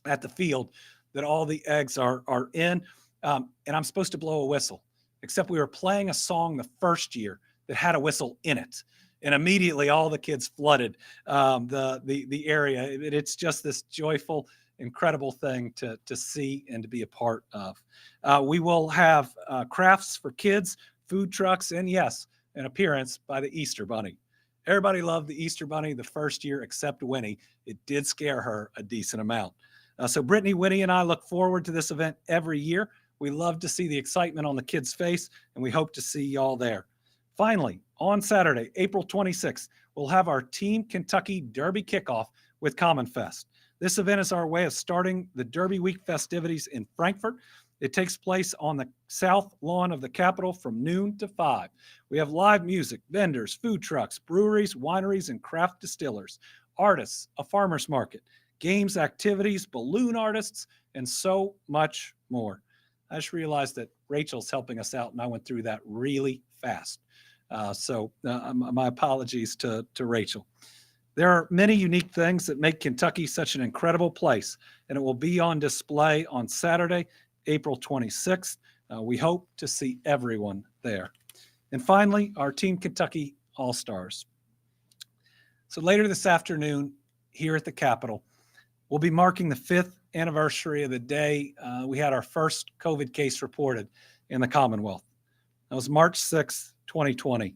at the field that all the eggs are in. And I'm supposed to blow a whistle, except we were playing a song the first year that had a whistle in it. And immediately all the kids flooded the area. It's just this joyful, incredible thing to see and to be a part of. We will have crafts for kids, food trucks, and yes, an appearance by the Easter Bunny. Everybody loved the Easter Bunny the first year except Winnie. It did scare her a decent amount. So Brittany, Winnie, and I look forward to this event every year. We love to see the excitement on the kids' face, and we hope to see y'all there. Finally, on Saturday, April 26th, we'll have our Team Kentucky Derby kickoff with Common Fest. This event is our way of starting the Derby Week festivities in Frankfort. It takes place on the south lawn of the Capitol from noon to 5. We have live music, vendors, food trucks, breweries, wineries, and craft distillers, artists, a farmer's market, games, activities, balloon artists, and so much more. I just realized that Rachel's helping us out, and I went through that really fast. So my apologies to Rachel. There are many unique things that make Kentucky such an incredible place, and it will be on display on Saturday, April 26th. We hope to see everyone there. And finally, our Team Kentucky All-Stars. So later this afternoon here at the Capitol, we'll be marking the 5th anniversary of the day we had our first COVID case reported in the Commonwealth. That was March 6th, 2020.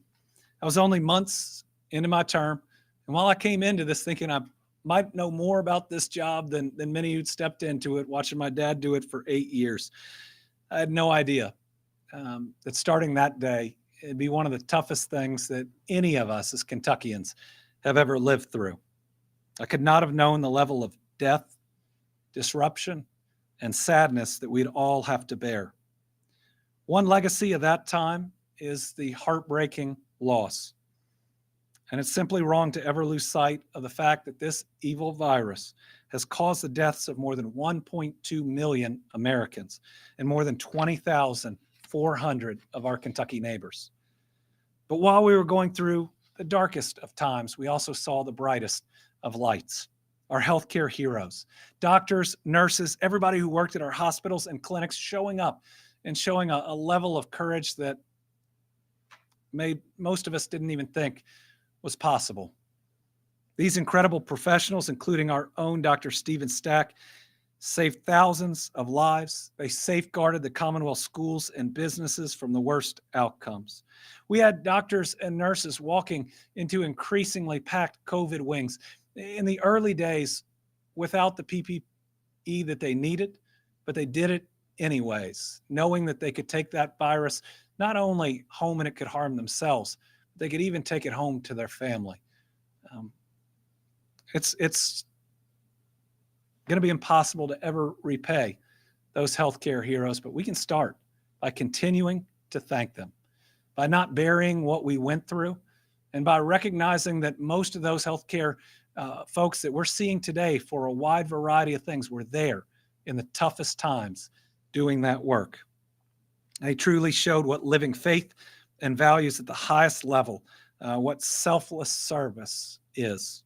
I was only months into my term, and while I came into this thinking I might know more about this job than many who'd stepped into it, watching my dad do it for 8 years, I had no idea that starting that day, it'd be one of the toughest things that any of us as Kentuckians have ever lived through. I could not have known the level of death, disruption, and sadness that we'd all have to bear. One legacy of that time is the heartbreaking loss. And it's simply wrong to ever lose sight of the fact that this evil virus has caused the deaths of more than 1.2 million Americans and more than 20,400 of our Kentucky neighbors. But while we were going through the darkest of times, we also saw the brightest of lights. Our healthcare heroes, doctors, nurses, everybody who worked at our hospitals and clinics showing up and showing a level of courage that most of us didn't even think was possible. These incredible professionals, including our own Dr. Stephen Stack, saved thousands of lives. They safeguarded the Commonwealth schools and businesses from the worst outcomes. We had doctors and nurses walking into increasingly packed COVID wings in the early days without the PPE that they needed, but they did it anyways, knowing that they could take that virus not only home and it could harm themselves, but they could even take it home to their family. It's going to be impossible to ever repay those healthcare heroes, but we can start by continuing to thank them, by not burying what we went through, and by recognizing that most of those healthcare folks that we're seeing today for a wide variety of things were there in the toughest times doing that work. They truly showed what living faith and values at the highest level, what selfless service is.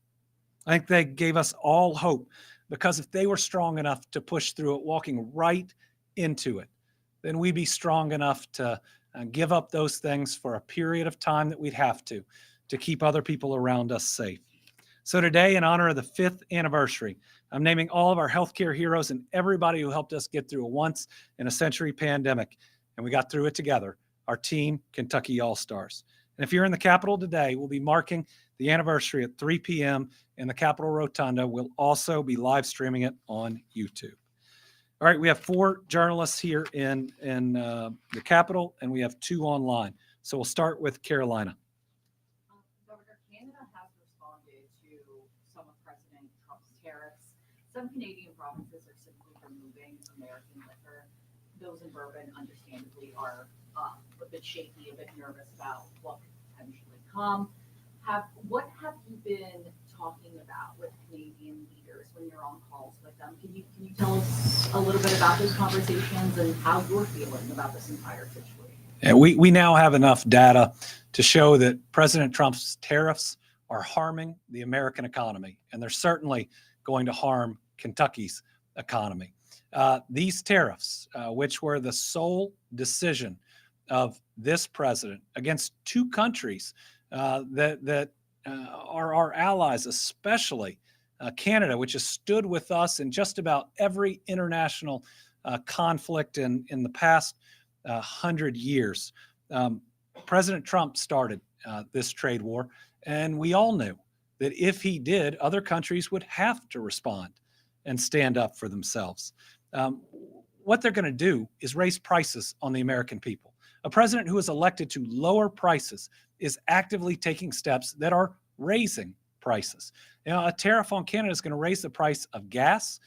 I think they gave us all hope, because if they were strong enough to push through it, walking right into it, then we'd be strong enough to give up those things for a period of time that we'd have to keep other people around us safe. So today, in honor of the 5th anniversary, I'm naming all of our healthcare heroes and everybody who helped us get through a once-in-a-century pandemic, and we got through it together, our Team Kentucky All-Stars. And if you're in the Capitol today, we'll be marking the anniversary at 3 p.m. in the Capitol Rotunda. We'll also be live streaming it on YouTube. All right, we have 4 journalists here in the Capitol, and we have 2 online. So we'll start with Carolina. Governor, Canada has responded to some of President Trump's tariffs. Some Canadian provinces are simply removing American liquor. Those in bourbon, understandably, are a bit shaky, a bit nervous about what could potentially come. What have you been talking about with Canadian leaders when you're on them. Can you tell us a little bit about those conversations and how you're feeling about this entire situation? And we now have enough data to show that President Trump's tariffs are harming the American economy, and they're certainly going to harm Kentucky's economy. These tariffs, which were the sole decision of this president against two countries that are our allies, especially Canada, which has stood with us in just about every international conflict in the past 100 years. President Trump started this trade war, and we all knew that if he did, other countries would have to respond and stand up for themselves. What they're going to do is raise prices on the American people. A president who is elected to lower prices is actively taking steps that are raising prices. A tariff on Canada is going to raise the price of gas,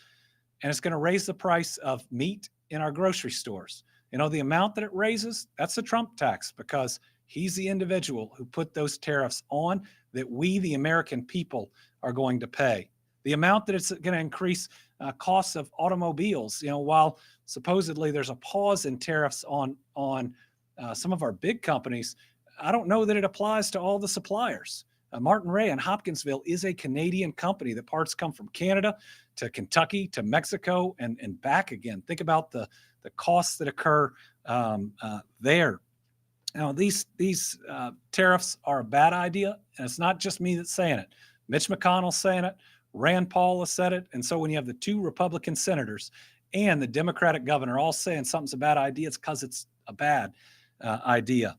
and it's going to raise the price of meat in our grocery stores. The amount that it raises, that's the Trump tax, because he's the individual who put those tariffs on that we, the American people, are going to pay. The amount that it's going to increase costs of automobiles, while supposedly there's a pause in tariffs on some of our big companies, I don't know that it applies to all the suppliers. Martin Ray in Hopkinsville is a Canadian company. The parts come from Canada to Kentucky to Mexico and back again. Think about the costs that occur there. Now, these tariffs are a bad idea, and it's not just me that's saying it. Mitch McConnell's saying it. Rand Paul has said it. And so when you have the two Republican senators and the Democratic governor all saying something's a bad idea, it's because it's a bad idea.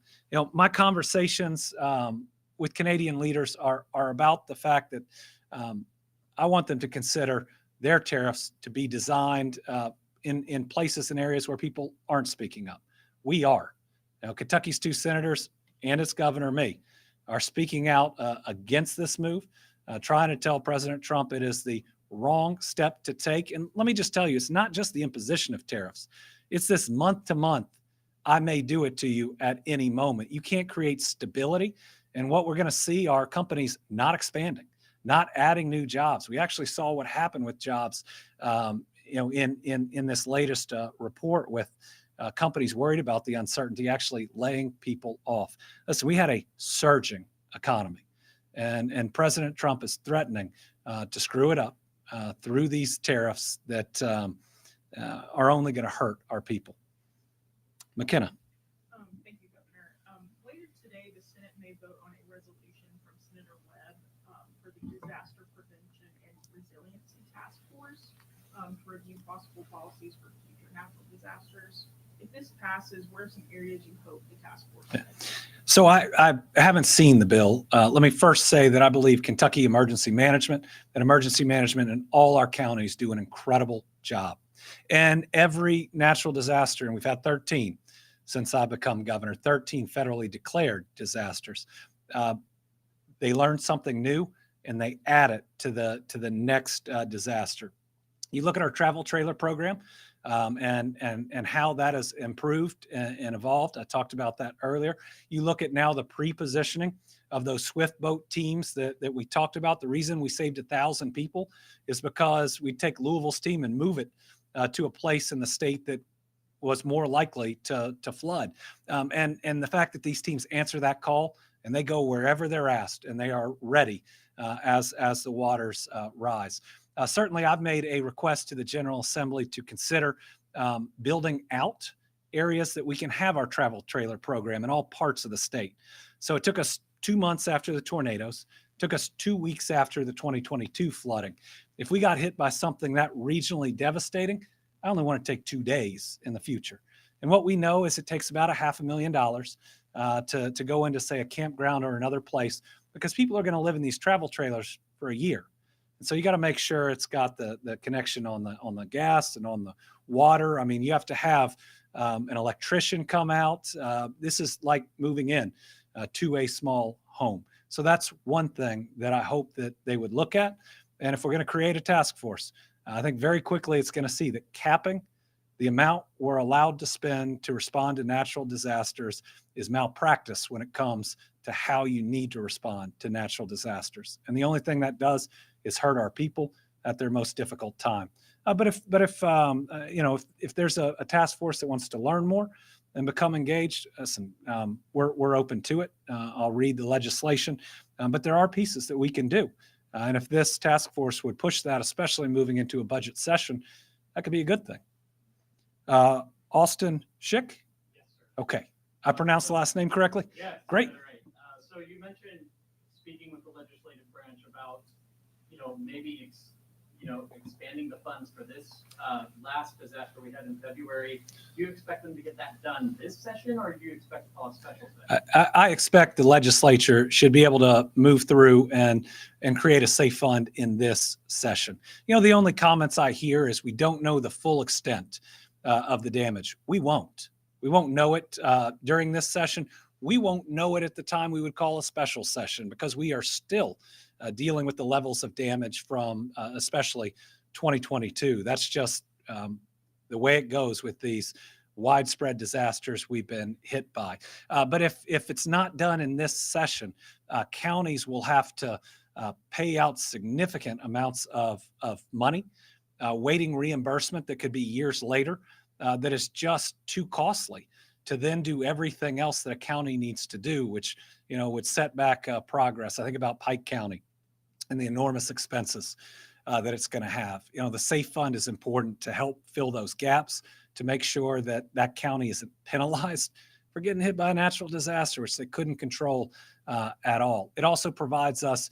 My conversations with Canadian leaders are about the fact that I want them to consider their tariffs to be designed in places and areas where people aren't speaking up. We are. Kentucky's two senators and its governor, me, are speaking out against this move, trying to tell President Trump it is the wrong step to take. And let me just tell you, it's not just the imposition of tariffs. It's this month to month, I may do it to you at any moment. You can't create stability. And what we're going to see are companies not expanding, not adding new jobs. We actually saw what happened with jobs, in this latest report with companies worried about the uncertainty, actually laying people off. Listen, we had a surging economy, and President Trump is threatening to screw it up through these tariffs that are only going to hurt our people. McKenna. Thank you, Governor. Later today, the Senate may vote on a resolution from Senator Webb for the Disaster Prevention and Resiliency Task Force to review possible policies for future natural disasters. If this passes, what are some areas you hope the task force will? So I haven't seen the bill. Let me first say that I believe Kentucky Emergency Management in all our counties do an incredible job. And every natural disaster, and we've had 13 since I've become governor, 13 federally declared disasters. They learn something new and they add it to the next disaster. You look at our travel trailer program and how that has improved and evolved. I talked about that earlier. You look at now the pre-positioning of those swift boat teams that we talked about. The reason we saved 1,000 people is because we take Louisville's team and move it to a place in the state that was more likely to flood. And the fact that these teams answer that call and they go wherever they're asked and they are ready as the waters rise. Certainly, I've made a request to the General Assembly to consider building out areas that we can have our travel trailer program in all parts of the state. So it took us 2 months after the tornadoes, took us 2 weeks after the 2022 flooding. If we got hit by something that regionally devastating, I only want to take 2 days in the future. And what we know is it takes about $500,000 to go into, say, a campground or another place, because people are going to live in these travel trailers for a year. And so you got to make sure it's got the connection on the gas and on the water. I mean, you have to have an electrician come out. This is like moving in to a small home. So that's one thing that I hope that they would look at. And if we're going to create a task force, I think very quickly it's going to see that capping the amount we're allowed to spend to respond to natural disasters is malpractice when it comes to how you need to respond to natural disasters. And the only thing that does is hurt our people. at their most difficult time. But if if there's a task force that wants to learn more and become engaged, listen, we're open to it. I'll read the legislation, but there are pieces that we can do. And if this task force would push that, especially moving into a budget session, that could be a good thing. Austin Schick? Yes, sir. Okay. I pronounced the last name correctly? Yes. Great. Right. So you mentioned speaking with the legislative branch about, maybe, expanding the funds for this last disaster we had in February. Do you expect them to get that done this session, or do you expect to call a special session? I expect the legislature should be able to move through and create a safe fund in this session. The only comments I hear is we don't know the full extent of the damage. We won't know it during this session. We won't know it at the time we would call a special session, because we are still dealing with the levels of damage from especially 2022. That's just the way it goes with these widespread disasters we've been hit by. But if it's not done in this session, counties will have to pay out significant amounts of money, waiting reimbursement that could be years later, that is just too costly to then do everything else that a county needs to do, which would set back progress. I think about Pike County and the enormous expenses that it's going to have. The safe fund is important to help fill those gaps, to make sure that that county isn't penalized for getting hit by a natural disaster, which they couldn't control at all. It also provides us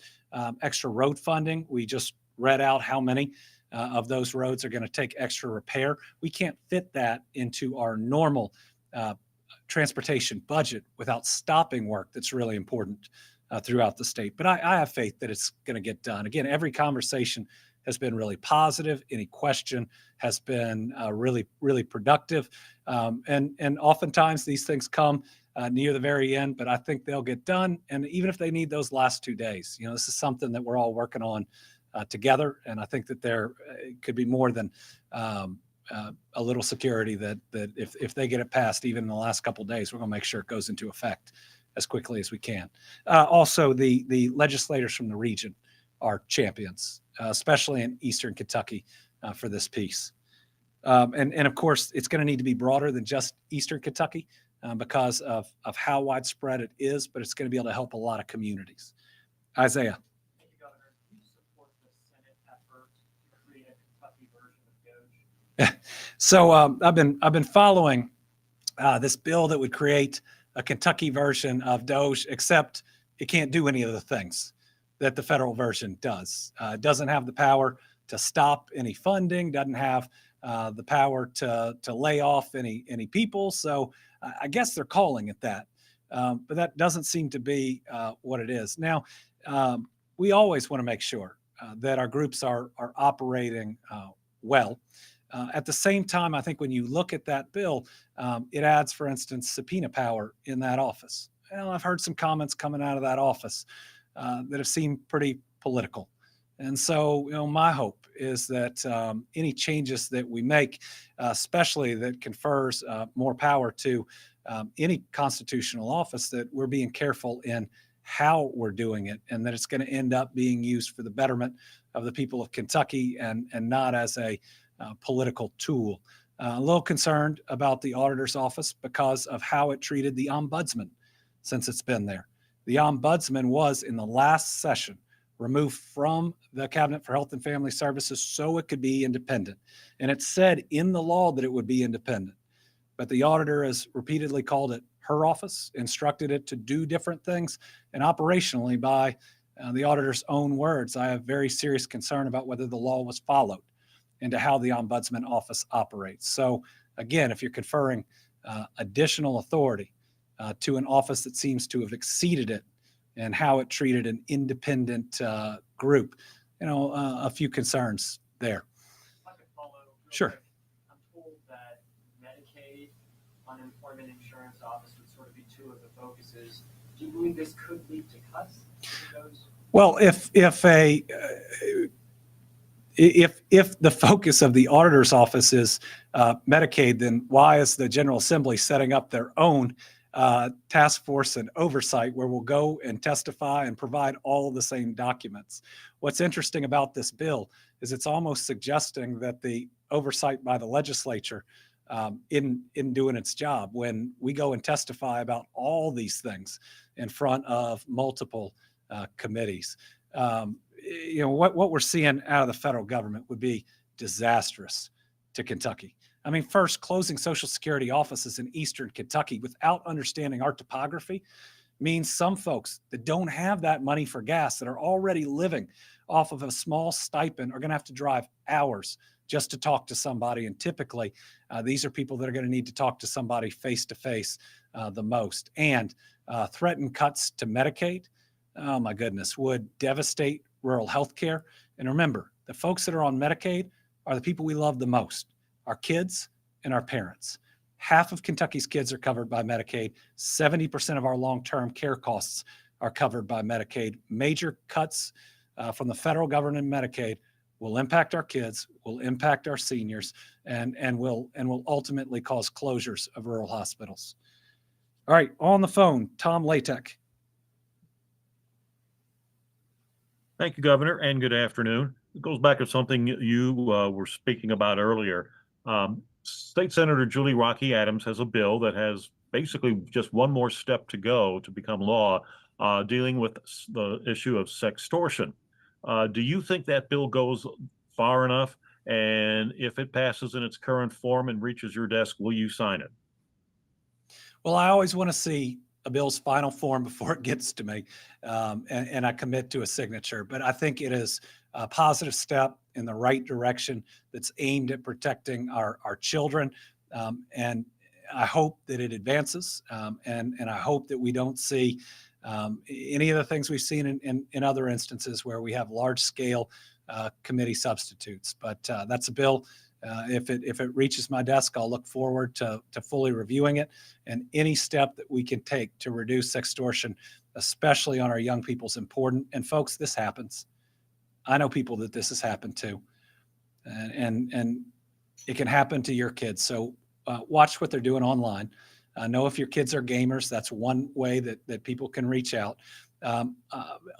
extra road funding. We just read out how many of those roads are going to take extra repair. We can't fit that into our normal transportation budget without stopping work that's really important throughout the state. But I have faith that it's going to get done. Again, every conversation has been really positive. Any question has been really, really productive. And oftentimes these things come near the very end, but I think they'll get done. And even if they need those last 2 days, this is something that we're all working on together. And I think that there could be more than a little security that if they get it passed, even in the last couple of days, we're going to make sure it goes into effect as quickly as we can. Also, the legislators from the region are champions, especially in Eastern Kentucky, for this piece. And of course, it's going to need to be broader than just Eastern Kentucky because of how widespread it is, but it's going to be able to help a lot of communities. Isaiah. Thank you, Governor. Do you support the Senate effort to create a Kentucky version of DOJ? So I've been following this bill that would create a Kentucky version of DOJ, except it can't do any of the things that the federal version does. It doesn't have the power to stop any funding, doesn't have the power to lay off any people. So I guess they're calling it that, but that doesn't seem to be what it is. Now, we always want to make sure that our groups are operating well. At the same time, I think when you look at that bill, it adds, for instance, subpoena power in that office. Well, I've heard some comments coming out of that office that have seemed pretty political. And so, my hope is that any changes that we make, especially that confers more power to any constitutional office, that we're being careful in how we're doing it, and that it's going to end up being used for the betterment of the people of Kentucky and not as a political tool. A little concerned about the auditor's office because of how it treated the ombudsman since it's been there. The ombudsman was, in the last session, removed from the Cabinet for Health and Family Services so it could be independent. And it said in the law that it would be independent. But the auditor has repeatedly called it her office, instructed it to do different things, and operationally, by the auditor's own words, I have very serious concern about whether the law was followed into how the ombudsman office operates. So again, if you're conferring additional authority to an office that seems to have exceeded it and how it treated an independent group, a few concerns there. If I could follow real Sure. quick. I'm told that Medicaid, unemployment insurance office would sort of be two of the focuses. Do you believe this could lead to cuts to those? Well, if the focus of the auditor's office is Medicaid, then why is the General Assembly setting up their own task force and oversight where we'll go and testify and provide all the same documents. What's interesting about this bill is it's almost suggesting that the oversight by the legislature in doing its job when we go and testify about all these things in front of multiple committees. What we're seeing out of the federal government would be disastrous to Kentucky. I mean, first, closing Social Security offices in Eastern Kentucky without understanding our topography means some folks that don't have that money for gas, that are already living off of a small stipend, are going to have to drive hours just to talk to somebody. And typically, these are people that are going to need to talk to somebody face to face the most. And threatened cuts to Medicaid, oh my goodness, would devastate rural health care. And remember, the folks that are on Medicaid are the people we love the most, our kids and our parents. Half of Kentucky's kids are covered by Medicaid. 70% of our long-term care costs are covered by Medicaid. Major cuts from the federal government in Medicaid will impact our kids, will impact our seniors, and will ultimately cause closures of rural hospitals. All right, on the phone, Tom Latek. Thank you, Governor, and good afternoon. It goes back to something you were speaking about earlier. State Senator Julie Rocky Adams has a bill that has basically just one more step to go to become law, dealing with the issue of sextortion. Do you think that bill goes far enough? And if it passes in its current form and reaches your desk, will you sign it? Well, I always want to see a bill's final form before it gets to me, and I commit to a signature. But I think it is a positive step in the right direction that's aimed at protecting our children. And I hope that it advances, and I hope that we don't see any of the things we've seen in other instances where we have large-scale committee substitutes. But that's a bill. If it reaches my desk, I'll look forward to fully reviewing it, and any step that we can take to reduce sextortion, especially on our young people, is important. And folks, this happens. I know people that this has happened to, and it can happen to your kids. So watch what they're doing online. Know if your kids are gamers. That's one way that people can reach out.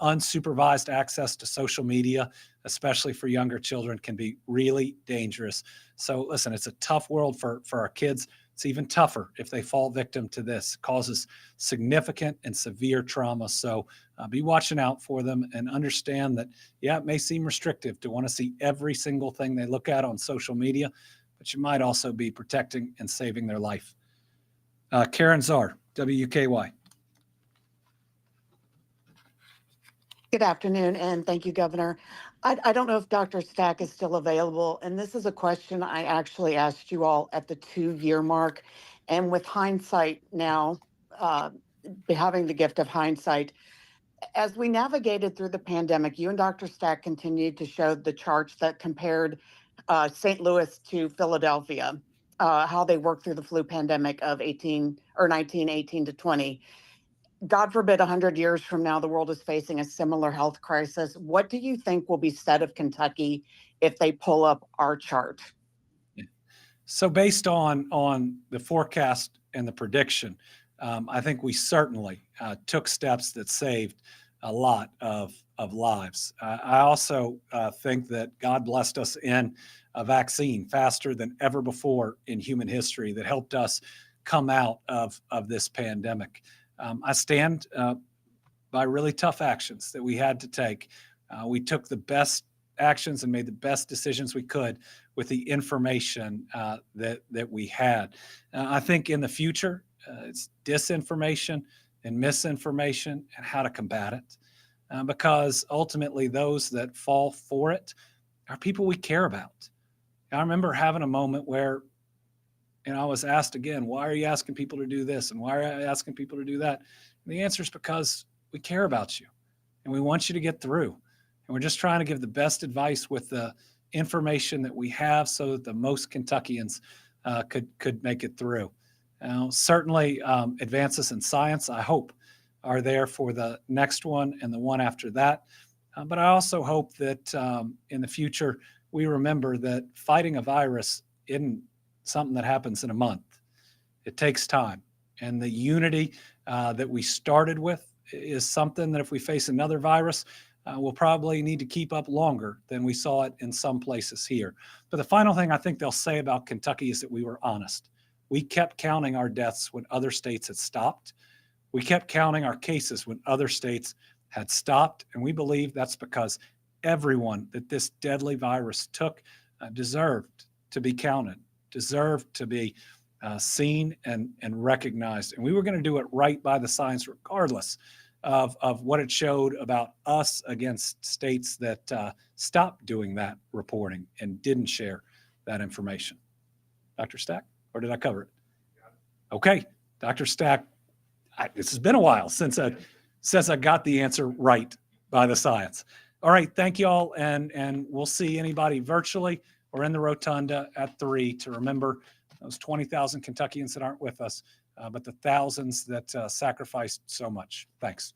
Unsupervised access to social media, especially for younger children, can be really dangerous. So listen, it's a tough world for our kids. It's even tougher if they fall victim to this. It causes significant and severe trauma. So be watching out for them and understand that, yeah, it may seem restrictive to want to see every single thing they look at on social media, but you might also be protecting and saving their life. Karen Czar, WUKY. Good afternoon, and thank you, Governor. I don't know if Dr. Stack is still available, and this is a question I actually asked you all at the 2-year mark. And with hindsight now, having the gift of hindsight, as we navigated through the pandemic, you and Dr. Stack continued to show the charts that compared St. Louis to Philadelphia, how they worked through the flu pandemic of 1918 to 20. God forbid 100 years from now, the world is facing a similar health crisis. What do you think will be said of Kentucky if they pull up our chart? So based on the forecast and the prediction, I think we certainly took steps that saved a lot of lives. I also think that God blessed us in a vaccine faster than ever before in human history that helped us come out of this pandemic. I stand by really tough actions that we had to take. We took the best actions and made the best decisions we could with the information that we had. I think in the future, it's disinformation and misinformation and how to combat it, because ultimately those that fall for it are people we care about. I remember having a moment where I was asked again, why are you asking people to do this? And why are you asking people to do that? And the answer is because we care about you and we want you to get through. And we're just trying to give the best advice with the information that we have so that the most Kentuckians could make it through. Certainly advances in science, I hope, are there for the next one and the one after that. But I also hope that in the future, we remember that fighting a virus isn't something that happens in a month. It takes time. And the unity that we started with is something that if we face another virus, we'll probably need to keep up longer than we saw it in some places here. But the final thing I think they'll say about Kentucky is that we were honest. We kept counting our deaths when other states had stopped. We kept counting our cases when other states had stopped. And we believe that's because everyone that this deadly virus took deserved to be counted, deserved to be seen and recognized. And we were going to do it right by the science, regardless of what it showed about us against states that stopped doing that reporting and didn't share that information. Dr. Stack, or did I cover it? Okay, Dr. Stack, this has been a while since I got the answer right by the science. All right, thank you all, and we'll see anybody virtually or in the rotunda at 3 to remember those 20,000 Kentuckians that aren't with us, but the thousands that sacrificed so much. Thanks.